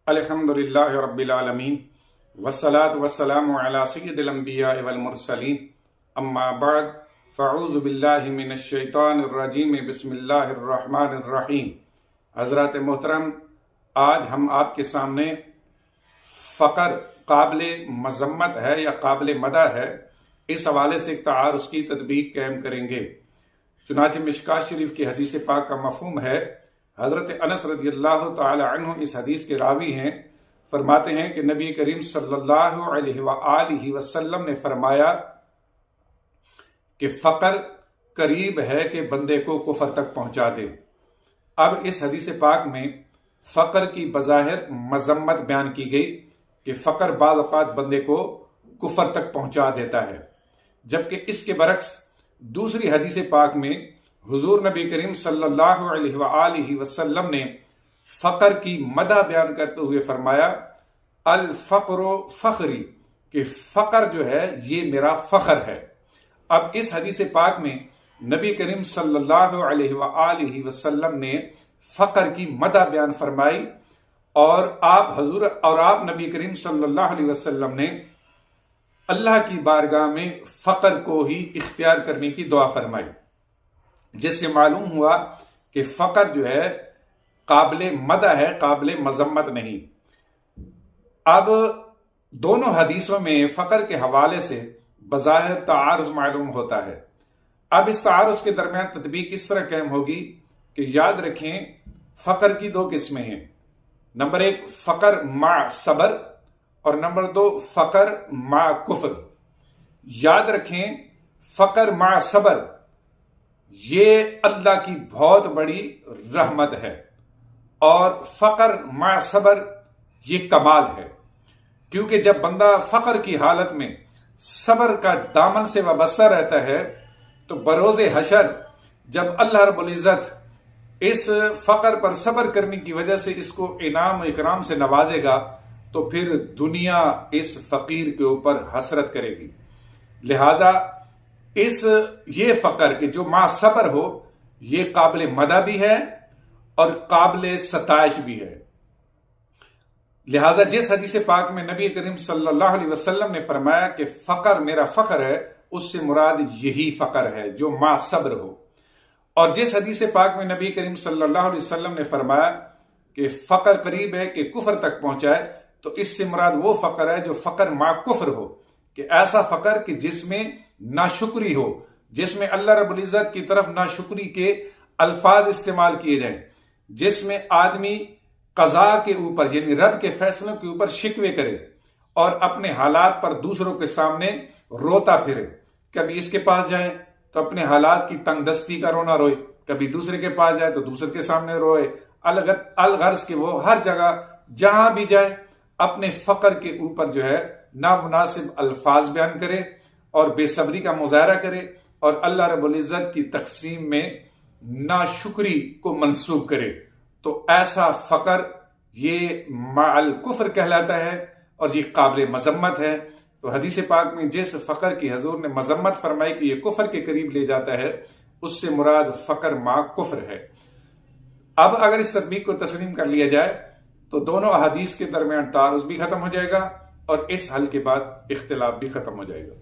الحمدللہ رب العالمین والصلاة والسلام علی سید الانبیاء والمرسلین اما بعد فاعوذ باللہ من الشیطان الرجیم بسم اللہ الرحمن الرحیم۔ حضرات محترم، آج ہم آپ کے سامنے فقر قابل مذمت ہے یا قابل مدح ہے، اس حوالے سے ایک تعارض کی تطبیق قائم کریں گے۔ چنانچہ مشکوٰۃ شریف کی حدیث پاک کا مفہوم ہے، حضرت انس رضی اللہ تعالی عنہ اس حدیث کے راوی ہیں، فرماتے ہیں کہ نبی کریم صلی اللہ علیہ وآلہ وسلم نے فرمایا کہ فقر قریب ہے کہ بندے کو کفر تک پہنچا دے۔ اب اس حدیث پاک میں فقر کی بظاہر مذمت بیان کی گئی کہ فقر بعض اوقات بندے کو کفر تک پہنچا دیتا ہے، جبکہ اس کے برعکس دوسری حدیث پاک میں حضور نبی کریم صلی اللہ علیہ وآلہ وسلم نے فقر کی مدح بیان کرتے ہوئے فرمایا الفقر فخری، کہ فقر جو ہے یہ میرا فخر ہے۔ اب اس حدیث پاک میں نبی کریم صلی اللہ علیہ وآلہ وسلم نے فقر کی مدح بیان فرمائی اور آپ نبی کریم صلی اللہ علیہ وسلم نے اللہ کی بارگاہ میں فقر کو ہی اختیار کرنے کی دعا فرمائی، جس سے معلوم ہوا کہ فقر جو ہے قابل مدح ہے، قابل مذمت نہیں۔ اب دونوں حدیثوں میں فقر کے حوالے سے بظاہر تعارض معلوم ہوتا ہے۔ اب اس تعارض کے درمیان تطبیق اس طرح قائم ہوگی کہ یاد رکھیں فقر کی دو قسمیں ہیں، نمبر ایک فقر مع صبر اور نمبر دو فقر مع کفر۔ یاد رکھیں فقر مع صبر یہ اللہ کی بہت بڑی رحمت ہے، اور فقر مع صبر یہ کمال ہے، کیونکہ جب بندہ فقر کی حالت میں صبر کا دامن سے وابستہ رہتا ہے تو بروز حشر جب اللہ رب العزت اس فقر پر صبر کرنے کی وجہ سے اس کو انعام و اکرام سے نوازے گا تو پھر دنیا اس فقیر کے اوپر حسرت کرے گی۔ لہذا یہ فقر کہ جو مع صبر ہو یہ قابل مدح بھی ہے اور قابل ستائش بھی ہے۔ لہذا جس حدیث پاک میں نبی کریم صلی اللہ علیہ وسلم نے فرمایا کہ فقر میرا فخر ہے، اس سے مراد یہی فقر ہے جو مع صبر ہو، اور جس حدیث پاک میں نبی کریم صلی اللہ علیہ وسلم نے فرمایا کہ فقر قریب ہے کہ کفر تک پہنچائے، تو اس سے مراد وہ فقر ہے جو فقر مع کفر ہو، کہ ایسا فقر کہ جس میں ناشکری ہو، جس میں اللہ رب العزت کی طرف ناشکری کے الفاظ استعمال کیے جائیں، جس میں آدمی قضاء کے اوپر یعنی رب کے فیصلوں کے اوپر شکوے کرے اور اپنے حالات پر دوسروں کے سامنے روتا پھرے، کبھی اس کے پاس جائے تو اپنے حالات کی تنگ دستی کا رونا روئے، کبھی دوسرے کے پاس جائے تو دوسرے کے سامنے روئے، الغرض کہ وہ ہر جگہ جہاں بھی جائے اپنے فقر کے اوپر جو ہے نامناسب الفاظ بیان کرے اور بے صبری کا مظاہرہ کرے اور اللہ رب العزت کی تقسیم میں ناشکری کو منسوب کرے، تو ایسا فقر یہ مع الکفر کہلاتا ہے اور یہ قابل مذمت ہے۔ تو حدیث پاک میں جس فقر کی حضور نے مذمت فرمائی کہ یہ کفر کے قریب لے جاتا ہے، اس سے مراد فقر مع کفر ہے۔ اب اگر اس تطبیق کو تسلیم کر لیا جائے تو دونوں احادیث کے درمیان تعارض بھی ختم ہو جائے گا اور اس حل کے بعد اختلاف بھی ختم ہو جائے گا۔